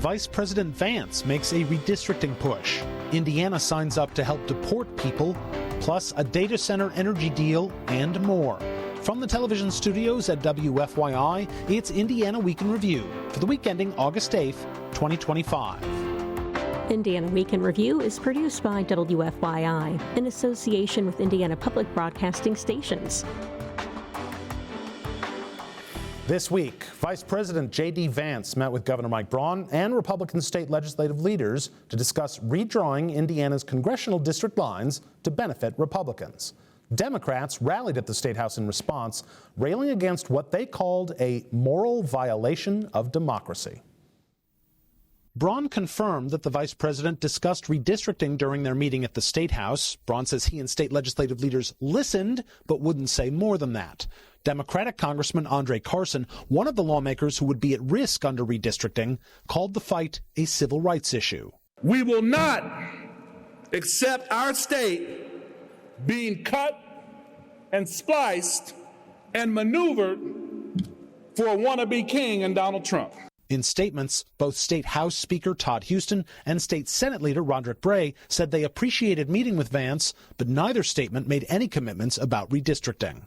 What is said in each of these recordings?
Vice President Vance makes a redistricting push. Indiana signs up to help deport people, plus a data center energy deal and more. From the television studios at WFYI, it's Indiana Week in Review for the week ending August 8th, 2025. Indiana Week in Review is produced by WFYI in association with Indiana Public Broadcasting Stations. This week, Vice President J.D. Vance met with Governor Mike Brown and Republican state legislative leaders to discuss redrawing Indiana's congressional district lines to benefit Republicans. Democrats rallied at the State House in response, railing against what they called a moral violation of democracy. Braun confirmed that the vice president discussed redistricting during their meeting at the State House. Braun says he and state legislative leaders listened, but wouldn't say more than that. Democratic Congressman Andre Carson, one of the lawmakers who would be at risk under redistricting, called the fight a civil rights issue. We will not accept our state being cut and spliced and maneuvered for a wannabe king in Donald Trump. In statements, both State House Speaker Todd Huston and State Senate Leader Roderick Bray said they appreciated meeting with Vance, but neither statement made any commitments about redistricting.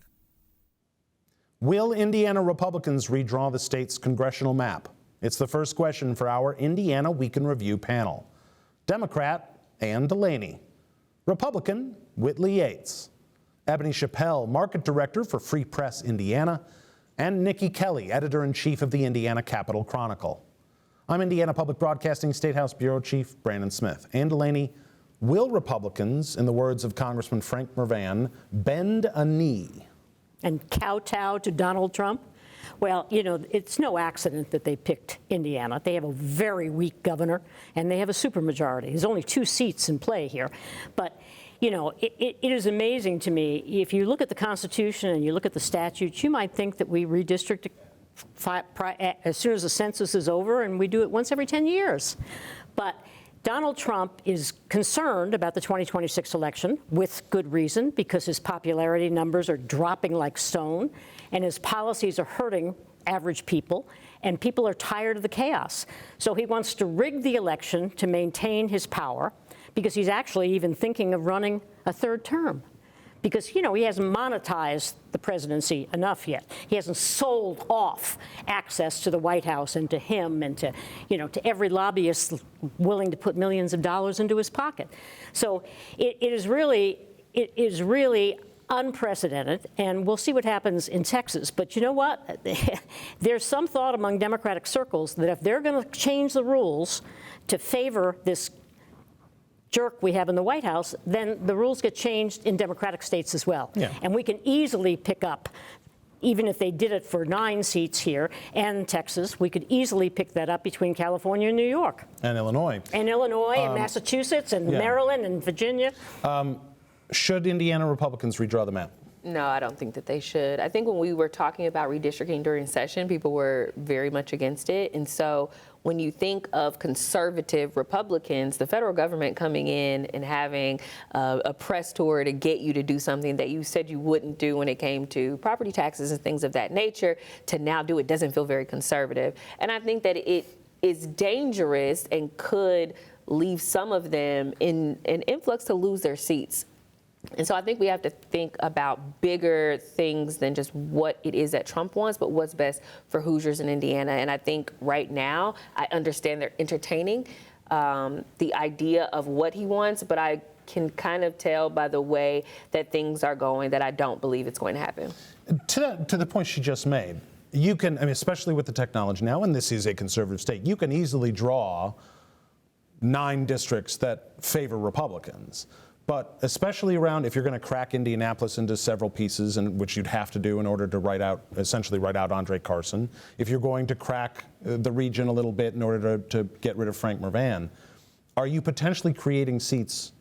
Will Indiana Republicans redraw the state's congressional map? It's the first question for our Indiana Week in Review panel. Democrat Ann Delaney. Republican Whitley Yates. Ebony Chappelle, Market Director for Free Press Indiana, and Nikki Kelly, Editor-in-Chief of the Indiana Capitol Chronicle. I'm Indiana Public Broadcasting State House Bureau Chief Brandon Smith. Ann Delaney, will Republicans, in the words of Congressman Frank Mervan, bend a knee and kowtow to Donald Trump? Well, you know, it's no accident that they picked Indiana. They have a very weak governor, and they have a supermajority. There's only 2 seats in play here. But, you know, it is amazing to me. If you look at the Constitution and you look at the statutes, you might think that we redistrict as soon as the census is over, and we do it once every 10 years. But Donald Trump is concerned about the 2026 election, with good reason, because his popularity numbers are dropping like stone, and his policies are hurting average people, and people are tired of the chaos. So he wants to rig the election to maintain his power, because he's actually even thinking of running a 3rd term. Because, you know, he hasn't monetized the presidency enough yet. He hasn't sold off access to the White House and to him and to, you know, to every lobbyist willing to put millions of dollars into his pocket. So it is really unprecedented, and we'll see what happens in Texas. But you know what? There's some thought among Democratic circles that if they're going to change the rules to favor this jerk we have in the White House, then the rules get changed in Democratic states as well. Yeah. And we can easily pick up, even if they did it for 9 seats here and Texas, we could easily pick that up between California and New York. And Illinois. And Illinois and Massachusetts and Maryland and Virginia. Should Indiana Republicans redraw the map? No, I don't think that they should. I think when we were talking about redistricting during session, people were very much against it. And so when you think of conservative Republicans, the federal government coming in and having a press tour to get you to do something that you said you wouldn't do when it came to property taxes and things of that nature, to now do it doesn't feel very conservative. And I think that it is dangerous and could leave some of them in an influx to lose their seats. And so I think we have to think about bigger things than just what it is that Trump wants, but what's best for Hoosiers in Indiana. And I think right now, I understand they're entertaining the idea of what he wants, but I can kind of tell by the way that things are going that I don't believe it's going to happen. To the point she just made, you can, I mean, especially with the technology now, and this is a conservative state, you can easily draw 9 districts that favor Republicans. But especially around, if you're going to crack Indianapolis into several pieces, and which you'd have to do in order to essentially write out Andre Carson, if you're going to crack the region a little bit in order to get rid of Frank Mervan, are you potentially creating seats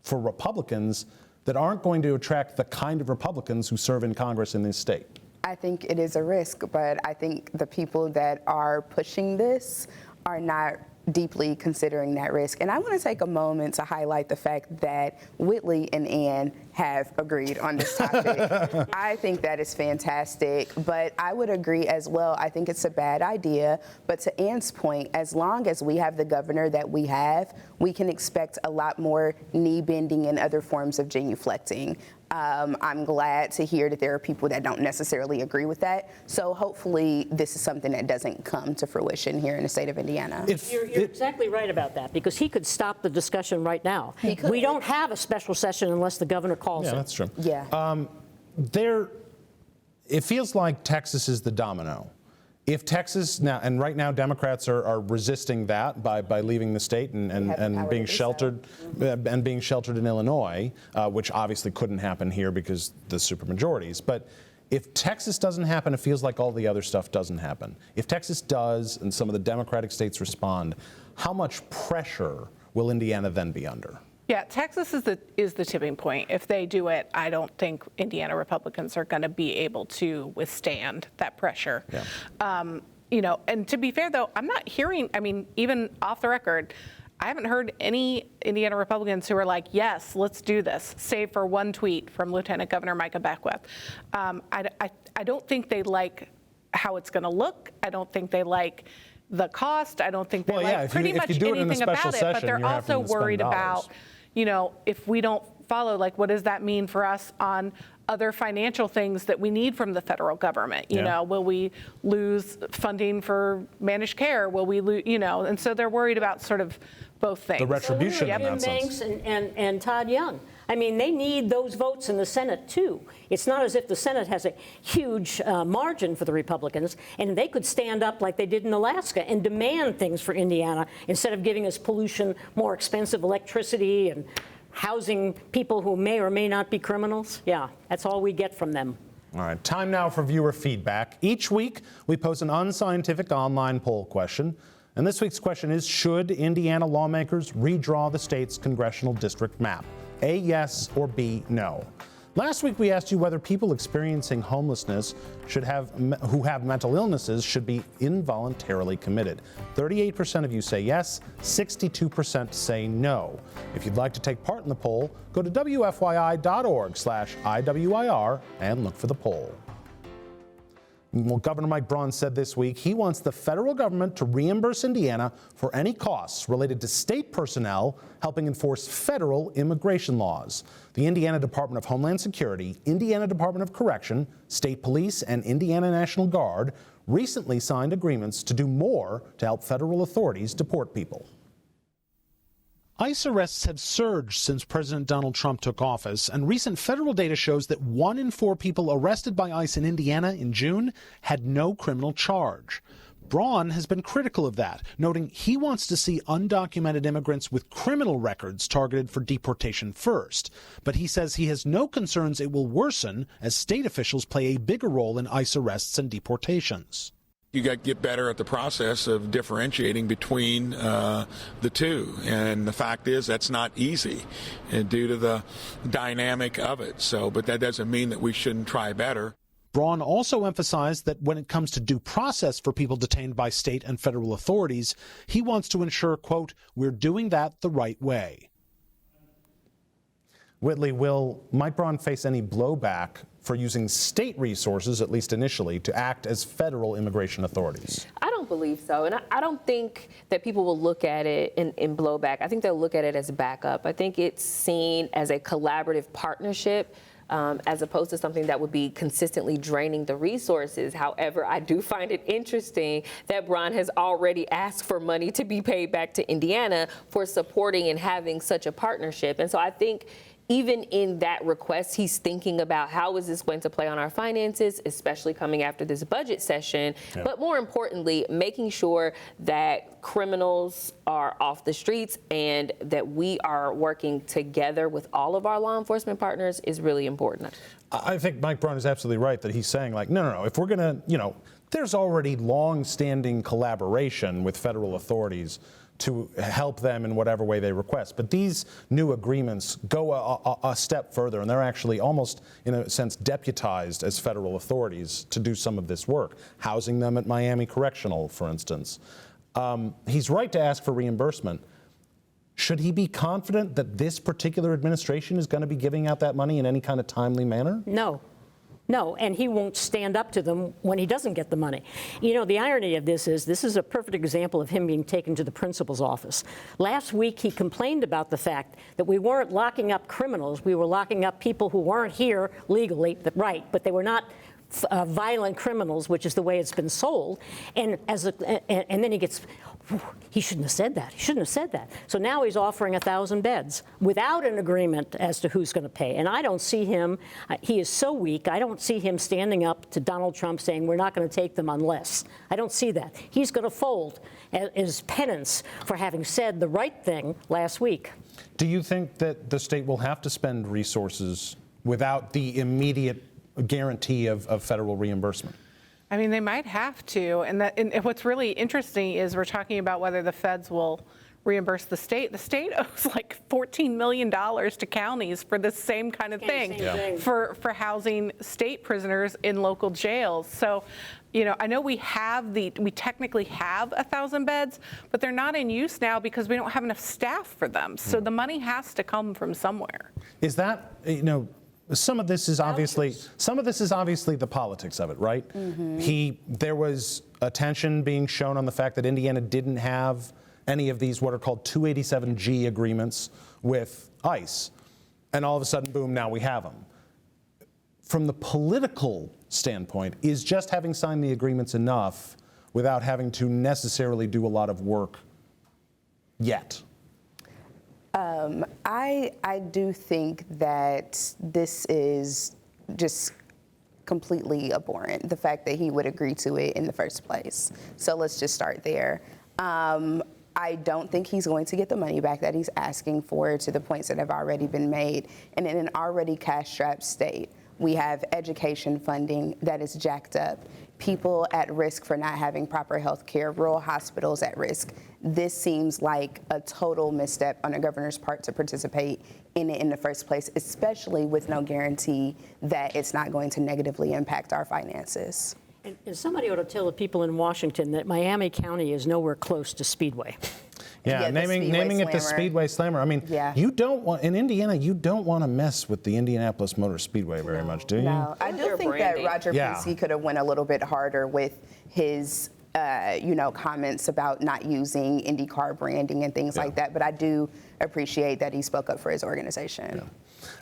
for Republicans that aren't going to attract the kind of Republicans who serve in Congress in this state? I think it is a risk, but I think the people that are pushing this are not deeply considering that risk. And I want to take a moment to highlight the fact that Whitley and Ann have agreed on this topic. I think that is fantastic, but I would agree as well. I think it's a bad idea, but to Ann's point, as long as we have the governor that we have, we can expect a lot more knee bending and other forms of genuflecting. I'm glad to hear that there are people that don't necessarily agree with that. So hopefully this is something that doesn't come to fruition here in the state of Indiana. You're exactly right about that, because he could stop the discussion right now. We don't have a special session unless the governor calls it. Yeah, that's true. Yeah. It feels like Texas is the domino. If Texas now, and right now Democrats are resisting that by leaving the state and being sheltered and being sheltered in Illinois, which obviously couldn't happen here because the supermajorities. But if Texas doesn't happen, it feels like all the other stuff doesn't happen. If Texas does, and some of the Democratic states respond, how much pressure will Indiana then be under? Yeah, Texas is the tipping point. If they do it, I don't think Indiana Republicans are going to be able to withstand that pressure. Yeah. And to be fair, though, I'm not hearing, even off the record, I haven't heard any Indiana Republicans who are like, yes, let's do this, save for one tweet from Lieutenant Governor Micah Beckwith. I don't think they like how it's going to look. I don't think they like the cost. I don't think they like pretty much anything about it, but they're also worried about, if we don't follow, like, what does that mean for us on other financial things that we need from the federal government? Will we lose funding for managed care? Will we lose, and so they're worried about sort of both things. The retribution in that Banks sense. and Todd Young. They need those votes in the Senate, too. It's not as if the Senate has a huge margin for the Republicans, and they could stand up like they did in Alaska and demand things for Indiana instead of giving us pollution, more expensive electricity, and housing people who may or may not be criminals. Yeah, that's all we get from them. All right, time now for viewer feedback. Each week, we post an unscientific online poll question. And this week's question is, should Indiana lawmakers redraw the state's congressional district map? A, yes, or B, no. Last week, we asked you whether people experiencing homelessness who have mental illnesses should be involuntarily committed. 38% of you say yes, 62% say no. If you'd like to take part in the poll, go to wfyi.org/IWIR and look for the poll. Well, Governor Mike Brown said this week he wants the federal government to reimburse Indiana for any costs related to state personnel helping enforce federal immigration laws. The Indiana Department of Homeland Security, Indiana Department of Correction, State Police, and Indiana National Guard recently signed agreements to do more to help federal authorities deport people. ICE arrests have surged since President Donald Trump took office, and recent federal data shows that 1 in 4 people arrested by ICE in Indiana in June had no criminal charge. Braun has been critical of that, noting he wants to see undocumented immigrants with criminal records targeted for deportation first. But he says he has no concerns it will worsen as state officials play a bigger role in ICE arrests and deportations. You got to get better at the process of differentiating between the two. And the fact is that's not easy due to the dynamic of it. But that doesn't mean that we shouldn't try better. Braun also emphasized that when it comes to due process for people detained by state and federal authorities, he wants to ensure, quote, we're doing that the right way. Whitley, will Mike Brown face any blowback for using state resources, at least initially, to act as federal immigration authorities? I don't believe so. And I don't think that people will look at it in blowback. I think they'll look at it as a backup. I think it's seen as a collaborative partnership as opposed to something that would be consistently draining the resources. However, I do find it interesting that Braun has already asked for money to be paid back to Indiana for supporting and having such a partnership. And so I think even in that request, he's thinking about how is this going to play on our finances, especially coming after this budget session. Yeah. But more importantly, making sure that criminals are off the streets and that we are working together with all of our law enforcement partners is really important. I think Mike Brown is absolutely right that he's saying, like, no, if we're going to, there's already long-standing collaboration with federal authorities to help them in whatever way they request. But these new agreements go a step further, and they're actually almost, in a sense, deputized as federal authorities to do some of this work, housing them at Miami Correctional, for instance. He's right to ask for reimbursement. should he be confident that this particular administration is going to be giving out that money in any kind of timely manner? No. No, and he won't stand up to them when he doesn't get the money. You know, the irony of this is a perfect example of him being taken to the principal's office. Last week, he complained about the fact that we weren't locking up criminals. We were locking up people who weren't here legally, right, but they were not violent criminals, which is the way it's been sold. And then he gets, he shouldn't have said that. He shouldn't have said that. So now he's offering 1,000 beds without an agreement as to who's going to pay. And I don't see him, he is so weak, I don't see him standing up to Donald Trump saying we're not going to take them unless. I don't see that. He's going to fold as penance for having said the right thing last week. Do you think that the state will have to spend resources without the immediate guarantee of federal reimbursement? I mean, they might have to. And what's really interesting is we're talking about whether the feds will reimburse the state. The state owes like $14 million to counties for this same kind of thing, for housing state prisoners in local jails. So, you know, I know we technically have 1,000 beds, but they're not in use now because we don't have enough staff for them. So the money has to come from somewhere. Is that, you know, some of this is obviously the politics of it, right? Mm-hmm. There was attention being shown on the fact that Indiana didn't have any of these what are called 287G agreements with ICE, and all of a sudden, boom, now we have them. From the political standpoint, is just having signed the agreements enough without having to necessarily do a lot of work yet? I do think that this is just completely abhorrent, the fact that he would agree to it in the first place. So let's just start there. I don't think he's going to get the money back that he's asking for, to the points that have already been made. And in an already cash-strapped state, we have education funding that is jacked up, people at risk for not having proper health care, rural hospitals at risk. This seems like a total misstep on the governor's part to participate in it in the first place, especially with no guarantee that it's not going to negatively impact our finances. And somebody ought to tell the people in Washington that Miami County is nowhere close to Speedway. Yeah, naming it the Speedway Slammer. I mean, you don't want, in Indiana, you don't want to mess with the Indianapolis Motor Speedway very much, do you? No, I do think that Roger Pinsky could have went a little bit harder with his, comments about not using IndyCar branding and things like that. But I do appreciate that he spoke up for his organization. Yeah.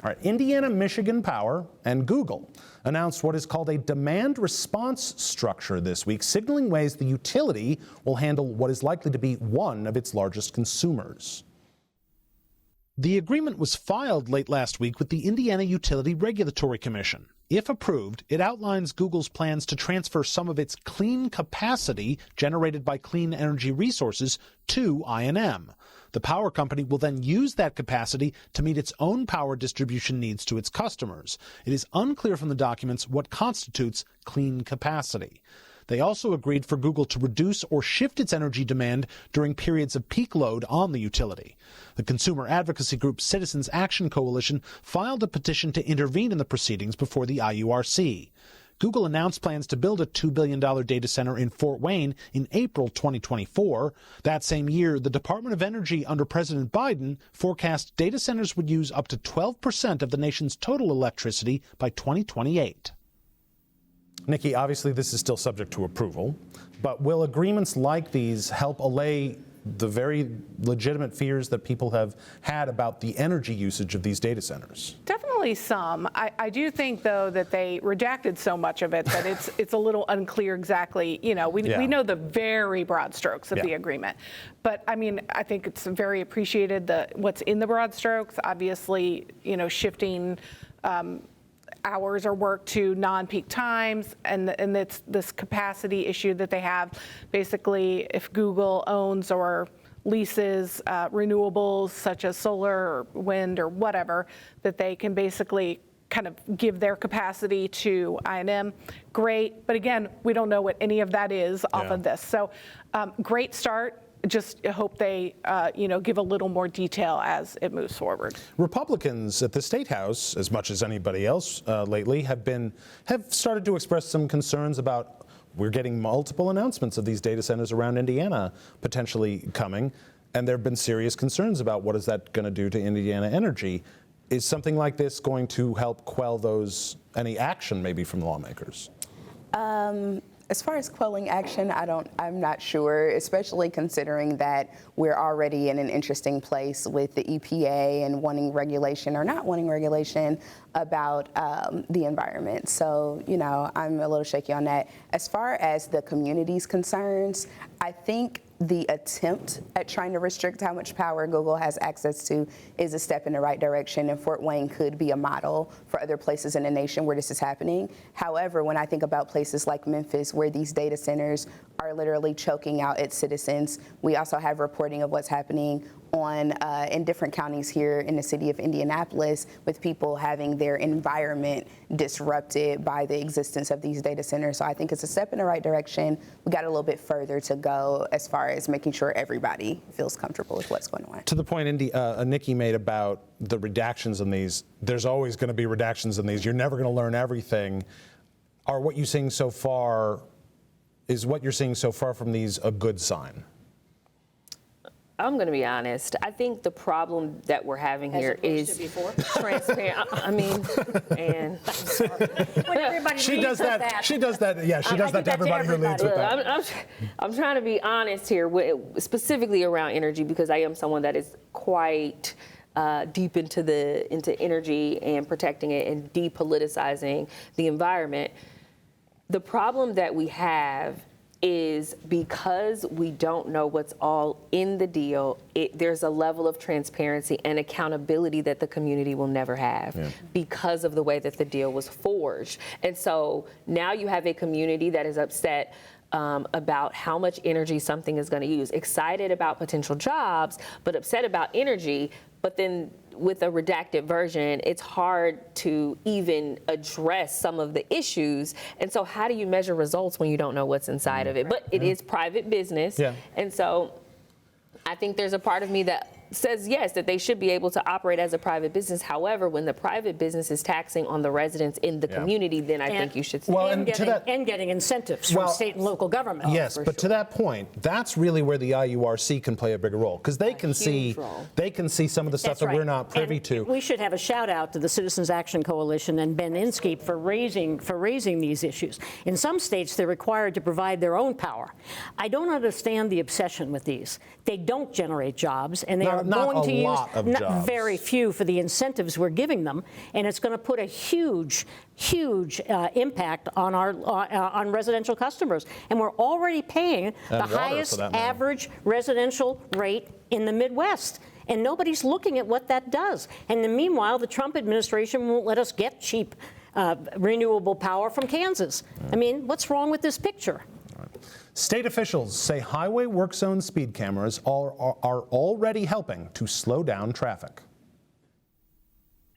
All right, Indiana, Michigan Power, and Google announced what is called a demand response structure this week, signaling ways the utility will handle what is likely to be one of its largest consumers. The agreement was filed late last week with the Indiana Utility Regulatory Commission. If approved, it outlines Google's plans to transfer some of its clean capacity generated by clean energy resources to I&M. The power company will then use that capacity to meet its own power distribution needs to its customers. It is unclear from the documents what constitutes clean capacity. They also agreed for Google to reduce or shift its energy demand during periods of peak load on the utility. The consumer advocacy group Citizens Action Coalition filed a petition to intervene in the proceedings before the IURC. Google announced plans to build a $2 billion data center in Fort Wayne in April 2024. That same year, the Department of Energy under President Biden forecast data centers would use up to 12% of the nation's total electricity by 2028. Nikki, obviously this is still subject to approval, but will agreements like these help allay the very legitimate fears that people have had about the energy usage of these data centers? Definitely some. I do think, though, that they redacted so much of it that it's a little unclear exactly. You know, we know the very broad strokes of the agreement. But, I mean, I think it's very appreciated what's in the broad strokes. Obviously, you know, shifting hours or work to non-peak times, and it's this capacity issue that they have. Basically, if Google owns or leases renewables such as solar or wind or whatever, that they can basically kind of give their capacity to I&M. Great, but again, we don't know what any of that is off of this. So great start. Just hope they, give a little more detail as it moves forward. Republicans at the State House, as much as anybody else lately, have started to express some concerns about we're getting multiple announcements of these data centers around Indiana potentially coming. And there have been serious concerns about what is that going to do to Indiana energy. Is something like this going to help quell any action maybe from the lawmakers? As far as quelling action, I'm not sure, especially considering that we're already in an interesting place with the EPA and wanting regulation or not wanting regulation about the environment. So, I'm a little shaky on that. As far as the community's concerns, I think the attempt at trying to restrict how much power Google has access to is a step in the right direction, and Fort Wayne could be a model for other places in the nation where this is happening. However, when I think about places like Memphis, where these data centers are literally choking out its citizens, we also have reporting of what's happening in different counties here in the city of Indianapolis, with people having their environment disrupted by the existence of these data centers. So I think it's a step in the right direction. We got a little bit further to go as far as making sure everybody feels comfortable with what's going on. To the point Nikki made about the redactions in these, there's always going to be redactions in these. You're never going to learn everything. Is what you're seeing so far from these a good sign? I'm going to be honest. I think the problem that we're having here is transparent. I mean, and I'm sorry. She does that. She does that. Yeah, she does that to everybody who leads with that. I'm trying to be honest here, specifically around energy, because I am someone that is quite deep into energy and protecting it and depoliticizing the environment. The problem that we have is because we don't know what's all in the deal, there's a level of transparency and accountability that the community will never have because of the way that the deal was forged. And so now you have a community that is upset about how much energy something is going to use, excited about potential jobs, but upset about energy. But then with a redacted version, it's hard to even address some of the issues. And so how do you measure results when you don't know what's inside of it? But it is private business. Yeah. And so I think there's a part of me that says, yes, that they should be able to operate as a private business. However, when the private business is taxing on the residents in the community, then I think you should. And getting incentives from state and local government. Yes, but to that point, that's really where the IURC can play a bigger role, because they can see some of the stuff that we're not privy to. We should have a shout out to the Citizens Action Coalition and Ben Inskeep for raising these issues. In some states, they're required to provide their own power. I don't understand the obsession with these. They don't generate jobs, and they are going to use very few for the incentives we're giving them, and it's going to put a huge impact on on residential customers. And we're already paying the highest average residential rate in the Midwest. And nobody's looking at what that does. And meanwhile, the Trump administration won't let us get cheap renewable power from Kansas. I mean, what's wrong with this picture? State officials say highway work zone speed cameras are already helping to slow down traffic.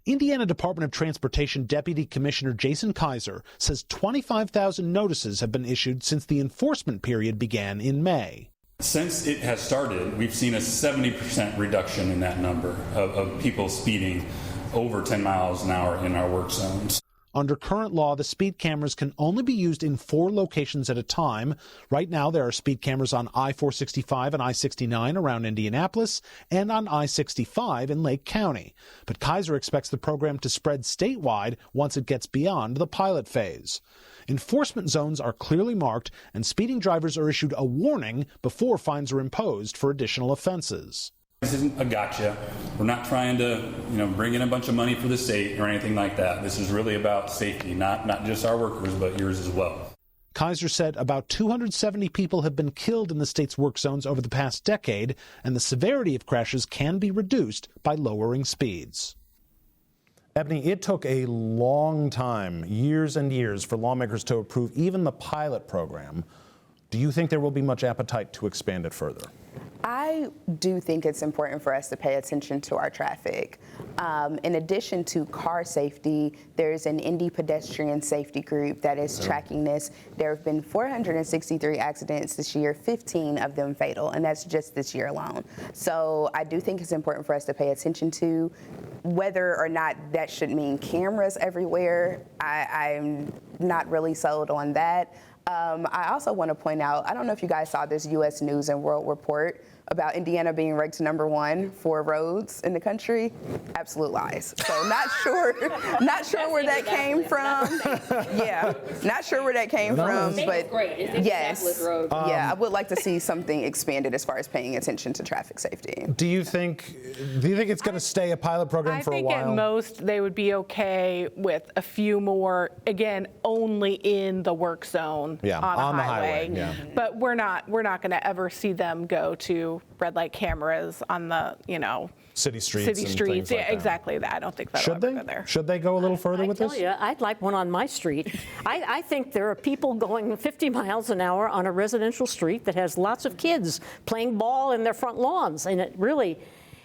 Indiana Department of Transportation Deputy Commissioner Jason Kaiser says 25,000 notices have been issued since the enforcement period began in May. Since it has started, we've seen a 70% reduction in that number of people speeding over 10 miles an hour in our work zones. Under current law, the speed cameras can only be used in 4 locations at a time. Right now, there are speed cameras on I-465 and I-69 around Indianapolis and on I-65 in Lake County. But Kaiser expects the program to spread statewide once it gets beyond the pilot phase. Enforcement zones are clearly marked, and speeding drivers are issued a warning before fines are imposed for additional offenses. This isn't a gotcha. We're not trying to, bring in a bunch of money for the state or anything like that. This is really about safety, not just our workers, but yours as well. Kaiser said about 270 people have been killed in the state's work zones over the past decade, and the severity of crashes can be reduced by lowering speeds. Ebony, it took a long time, years and years, for lawmakers to approve even the pilot program. Do you think there will be much appetite to expand it further? I do think it's important for us to pay attention to our traffic. In addition to car safety, there's an Indy pedestrian safety group that is tracking this. There have been 463 accidents this year, 15 of them fatal, and that's just this year alone. So I do think it's important for us to pay attention to whether or not that should mean cameras everywhere. I'm not really sold on that. I also want to point out, I don't know if you guys saw this U.S. News and World Report about Indiana being ranked #1 for roads in the country. Absolute lies. So not sure where that came from. Yeah, not sure where that came from, but yes, yeah, I would like to see something expanded as far as paying attention to traffic safety. Do you think it's going to stay a pilot program for a while? I think at most they would be okay with a few more, again, only in the work zone on the highway. Yeah. But we're not going to ever see them go to red light cameras on the, city streets. Yeah, like that. Exactly. I don't think that'll ever go there. Should they go a little further with this? I tell you, I'd like one on my street. I think there are people going 50 miles an hour on a residential street that has lots of kids playing ball in their front lawns, and it really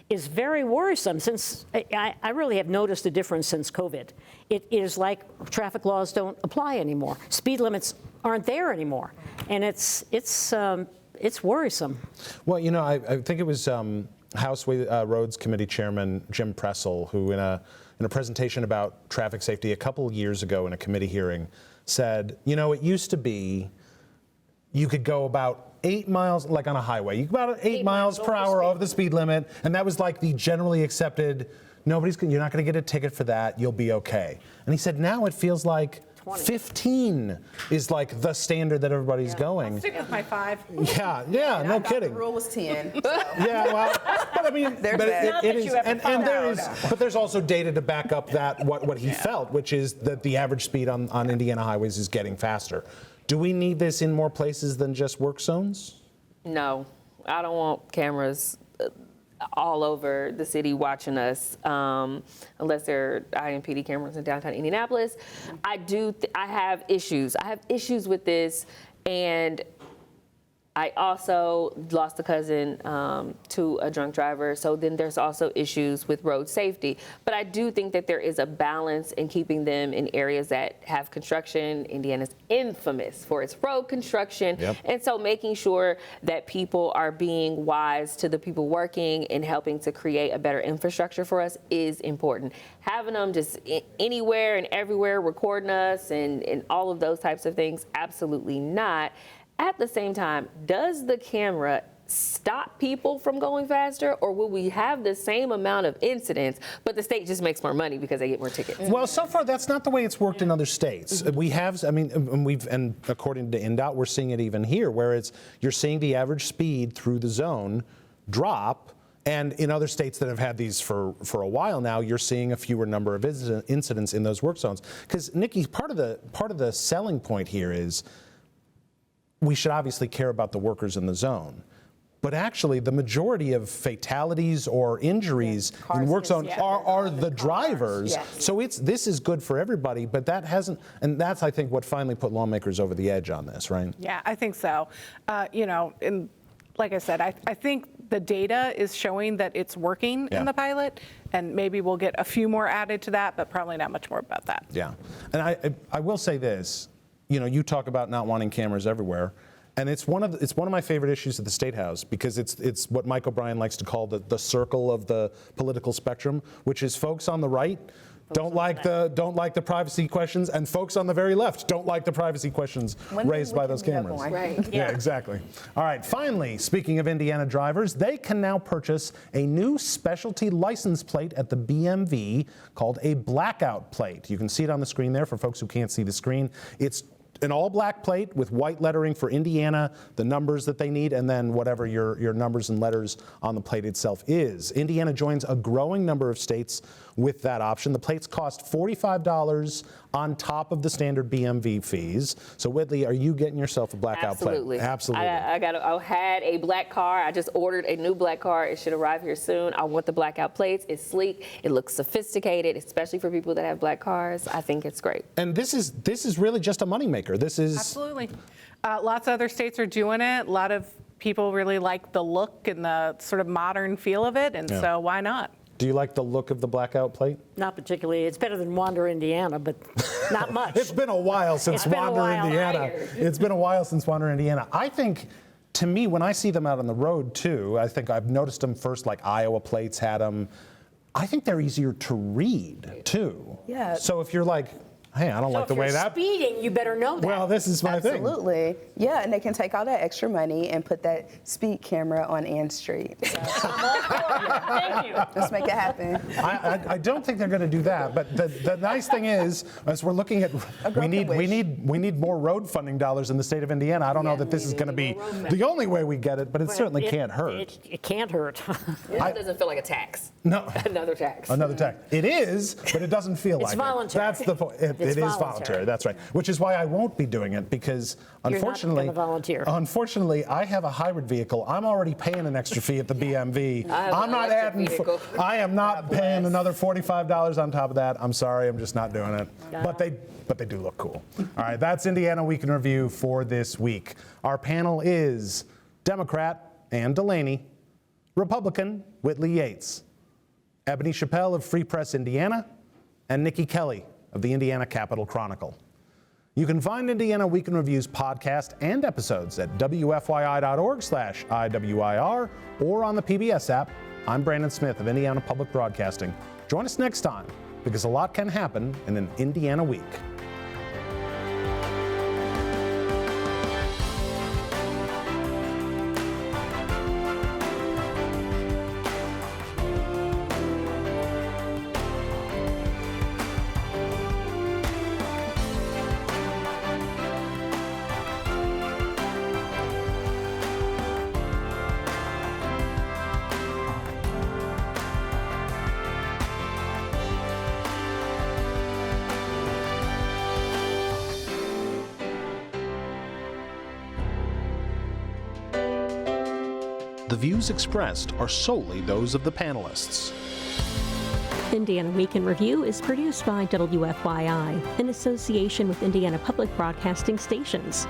is very worrisome. Since I really have noticed a difference since COVID. It is like traffic laws don't apply anymore. Speed limits aren't there anymore, and it's worrisome. Well, I think it was House Roads Committee Chairman Jim Pressel, who in a presentation about traffic safety a couple years ago in a committee hearing said, it used to be you could go about 8 miles, like on a highway, you go about 8 miles per hour over the speed limit, and that was like the generally accepted, you're not going to get a ticket for that, you'll be okay. And he said now it feels like 15 is like the standard that everybody's going. I'll stick with my 5. Yeah, no kidding. The rule was 10. So. Yeah, well, but I mean, it is, but there's also data to back up that what he felt, which is that the average speed on Indiana highways is getting faster. Do we need this in more places than just work zones? No, I don't want cameras all over the city watching us, unless they're IMPD cameras in downtown Indianapolis. I have issues. I have issues with this, and I also lost a cousin to a drunk driver, so then there's also issues with road safety. But I do think that there is a balance in keeping them in areas that have construction. Indiana's infamous for its road construction. Yep. And so making sure that people are being wise to the people working and helping to create a better infrastructure for us is important. Having them just anywhere and everywhere recording us and all of those types of things, absolutely not. At the same time, does the camera stop people from going faster, or will we have the same amount of incidents, but the state just makes more money because they get more tickets? Well, so far that's not the way it's worked in other states. We have, and according to INDOT, we're seeing it even here, where you're seeing the average speed through the zone drop. And in other states that have had these for a while now, you're seeing a fewer number of incidents in those work zones. Because Nikki, part of the selling point here is, we should obviously care about the workers in the zone. But actually, the majority of fatalities or injuries in work zones are the drivers. Yes. So this is good for everybody, but that hasn't, and that's, I think, what finally put lawmakers over the edge on this, right? Yeah, I think so. And like I said, I think the data is showing that it's working in the pilot, and maybe we'll get a few more added to that, but probably not much more about that. Yeah, and I will say this. You talk about not wanting cameras everywhere, and it's one of my favorite issues at the State House, because it's what Mike O'Brien likes to call the circle of the political spectrum, which is folks on the right don't like the privacy questions, and folks on the very left don't like the privacy questions raised by those cameras. Right. Yeah, exactly. All right, finally, speaking of Indiana drivers, they can now purchase a new specialty license plate at the BMV called a Blackout plate. You can see it on the screen there for folks who can't see the screen. It's an all-black plate with white lettering for Indiana, the numbers that they need, and then whatever your numbers and letters on the plate itself is. Indiana joins a growing number of states with that option. The plates cost $45 on top of the standard BMV fees. So Whitley, are you getting yourself a Blackout plate? Absolutely. I had a black car. I just ordered a new black car. It should arrive here soon. I want the Blackout plates. It's sleek. It looks sophisticated, especially for people that have black cars. I think it's great. And this is really just a moneymaker. This is absolutely. Lots of other states are doing it. A lot of people really like the look and the sort of modern feel of it, and so why not? Do you like the look of the Blackout plate? Not particularly. It's better than Wander, Indiana, but not much. It's been a while since Wander, Indiana. It's been a while since Wander, Indiana. I think, to me, when I see them out on the road, too, I think I've noticed them first, like Iowa plates had them. I think they're easier to read, too. Yeah. So if you're like, hey, I don't like the way that. Speeding, you better know that. Well, this is my thing. Absolutely. Yeah, and they can take all that extra money and put that speed camera on Ann Street. So, Thank you. let's make it happen. I don't think they're going to do that. But the nice thing is, as we're looking at, we need more road funding dollars in the state of Indiana. I don't know that this is going to be the only way we get it, but it certainly can't hurt. It can't hurt. It doesn't feel like a tax. No. Another tax. Another tax. It is, but it doesn't feel like voluntary. it. That's the point. It is voluntary. That's right. Which is why I won't be doing it, because unfortunately, You're not gonna volunteer. Unfortunately, I have a hybrid vehicle. I'm already paying an extra fee at the BMV. I'm not adding. I am not paying another $45 on top of that. I'm sorry. I'm just not doing it. But they do look cool. All right. That's Indiana Week in Review for this week. Our panel is Democrat Ann Delaney, Republican Whitley Yates, Ebony Chappelle of Free Press Indiana, and Nikki Kelly of the Indiana Capitol Chronicle. You can find Indiana Week in Review's podcast and episodes at wfyi.org/IWIR or on the PBS app. I'm Brandon Smith of Indiana Public Broadcasting. Join us next time, because a lot can happen in an Indiana week. The views expressed are solely those of the panelists. Indiana Week in Review is produced by WFYI in association with Indiana Public Broadcasting Stations.